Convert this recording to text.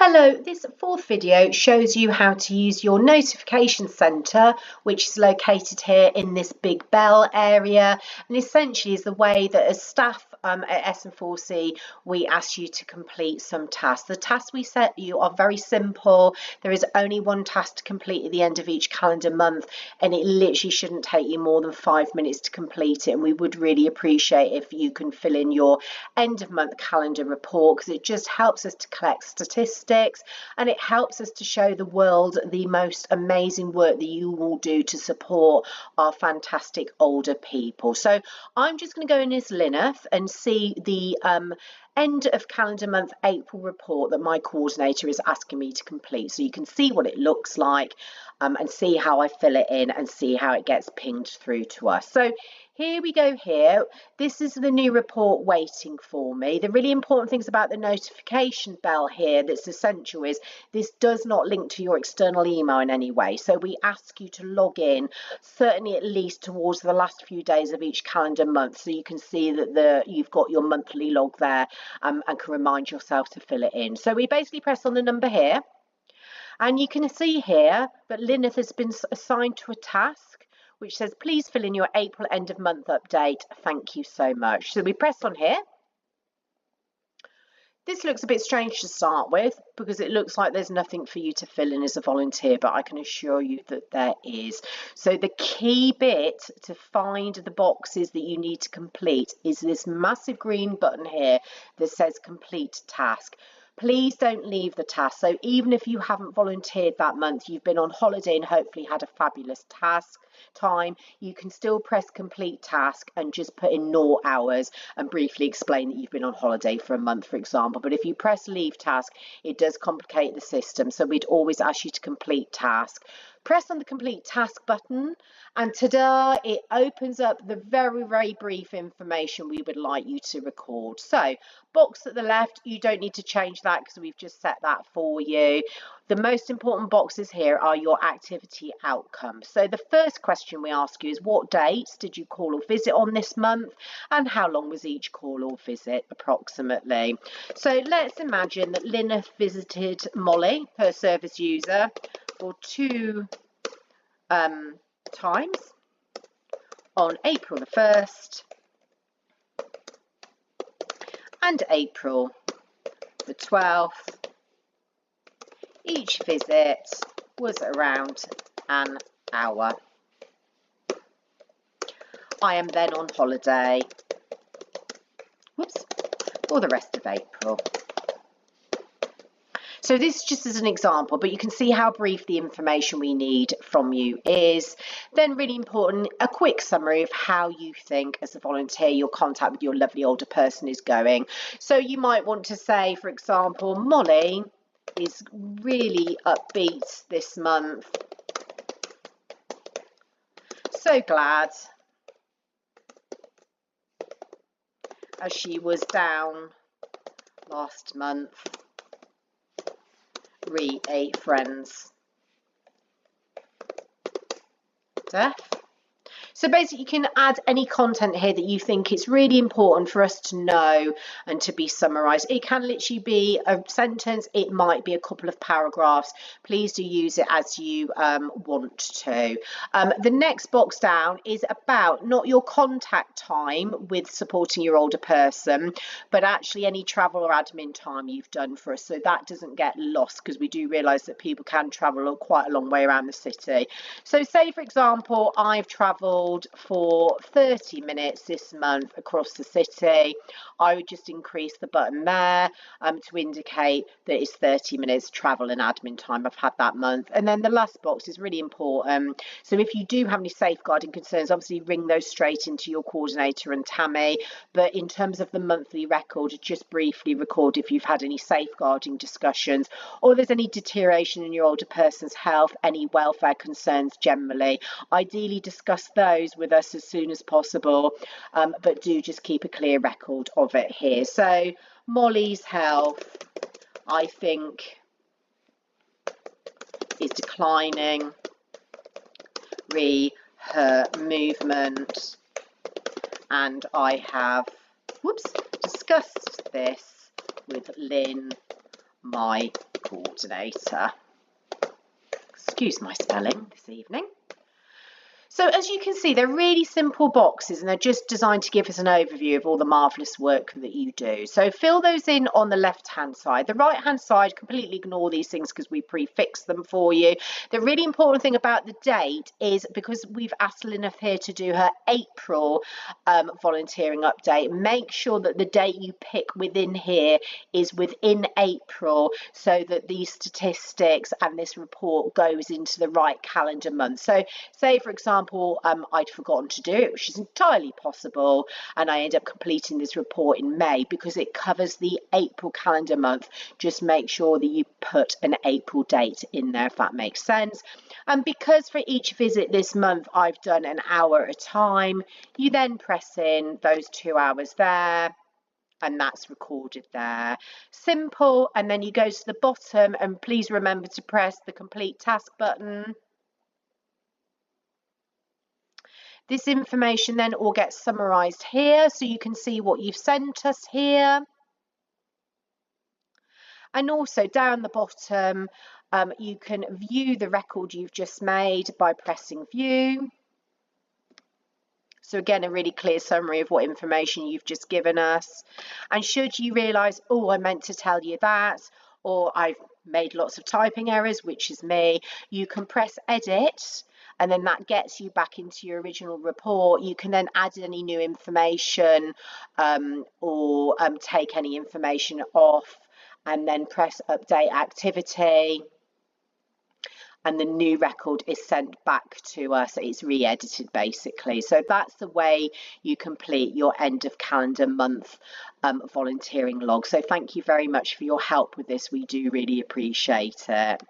Hello, this fourth video shows you how to use your notification center, which is located here in this big bell area, and essentially is the way that as staff at SCCCC we ask you to complete some tasks. The tasks we set you are very simple. There is only one task to complete at the end of each calendar month, and it literally shouldn't take you more than 5 minutes to complete it, and we would really appreciate if you can fill in your end of month calendar report, because it just helps us to collect statistics and it helps us to show the world the most amazing work that you will do to support our fantastic older people. So I'm just going to go in as Lyneth and see the end of calendar month April report that my coordinator is asking me to complete, so you can see what it looks like and see how I fill it in and see how it gets pinged through to us. So here we go here. This is the new report waiting for me. The really important things about the notification bell here that's essential is this does not link to your external email in any way. So we ask you to log in, certainly at least towards the last few days of each calendar month, so you can see that you've got your monthly log there and can remind yourself to fill it in. So we basically press on the number here, and you can see here that Lyneth has been assigned to a task which says, please fill in your April end of month update. Thank you so much. So we press on here. This looks a bit strange to start with because it looks like there's nothing for you to fill in as a volunteer, but I can assure you that there is. So the key bit to find the boxes that you need to complete is this massive green button here that says complete task. Please don't leave the task. So even if you haven't volunteered that month, you've been on holiday and hopefully had a fabulous task time, you can still press complete task and just put in 0 hours and briefly explain that you've been on holiday for a month, for example. But if you press leave task, it does complicate the system. So we'd always ask you to complete task. Press on the complete task button and ta-da, it opens up the very brief information we would like you to record. So box at the left, you don't need to change that because we've just set that for you. The most important boxes here are your activity outcomes. So the first question we ask you is, what dates did you call or visit on this month, and how long was each call or visit approximately? So let's imagine that Lyneth visited Molly, her service user, for 2 times on April the 1st and April the 12th. Each visit was around an hour. I am then on holiday, for the rest of April. So this is just as an example, but you can see how brief the information we need from you is. Then really important, a quick summary of how you think as a volunteer your contact with your lovely older person is going. So you might want to say, for example, Molly is really upbeat this month. So glad, as she was down last month. Re-8 friends. Deaf. So basically you can add any content here that you think it's really important for us to know and to be summarised. It can literally be a sentence, it might be a couple of paragraphs. Please do use it as you want to. The next box down is about not your contact time with supporting your older person, but actually any travel or admin time you've done for us, so that doesn't get lost, because we do realise that people can travel quite a long way around the city. So say, for example, I've travelled for 30 minutes this month across the city. I would just increase the button there to indicate that it's 30 minutes travel and admin time I've had that month. And then the last box is really important. So if you do have any safeguarding concerns, obviously ring those straight into your coordinator and Tammy. But in terms of the monthly record, just briefly record if you've had any safeguarding discussions, or there's any deterioration in your older person's health, any welfare concerns generally. Ideally discuss those with us as soon as possible, but do just keep a clear record of it here. So Molly's health, I think, is declining. Her movement, and I have discussed this with Lynn, my coordinator. Excuse my spelling this evening. So as you can see, they're really simple boxes and they're just designed to give us an overview of all the marvellous work that you do. So fill those in on the left-hand side. The right-hand side, completely ignore these things because we prefix them for you. The really important thing about the date is because we've asked Lynn here to do her April volunteering update, make sure that the date you pick within here is within April so that these statistics and this report goes into the right calendar month. So say, for example, I'd forgotten to do it, which is entirely possible, and I end up completing this report in May because it covers the April calendar month. Just make sure that you put an April date in there, if that makes sense. And because for each visit this month I've done an hour at a time, you then press in those 2 hours there, and that's recorded there. Simple. And then you go to the bottom, and please remember to press the complete task button. This information then all gets summarised here, so you can see what you've sent us here. And also down the bottom, you can view the record you've just made by pressing view. So again, a really clear summary of what information you've just given us. And should you realise, oh, I meant to tell you that, or I've made lots of typing errors, which is me, you can press edit, and then that gets you back into your original report. You can then add any new information or take any information off, and then press update activity, and the new record is sent back to us. It's re-edited basically. So that's the way you complete your end of calendar month volunteering log. So thank you very much for your help with this. We do really appreciate it.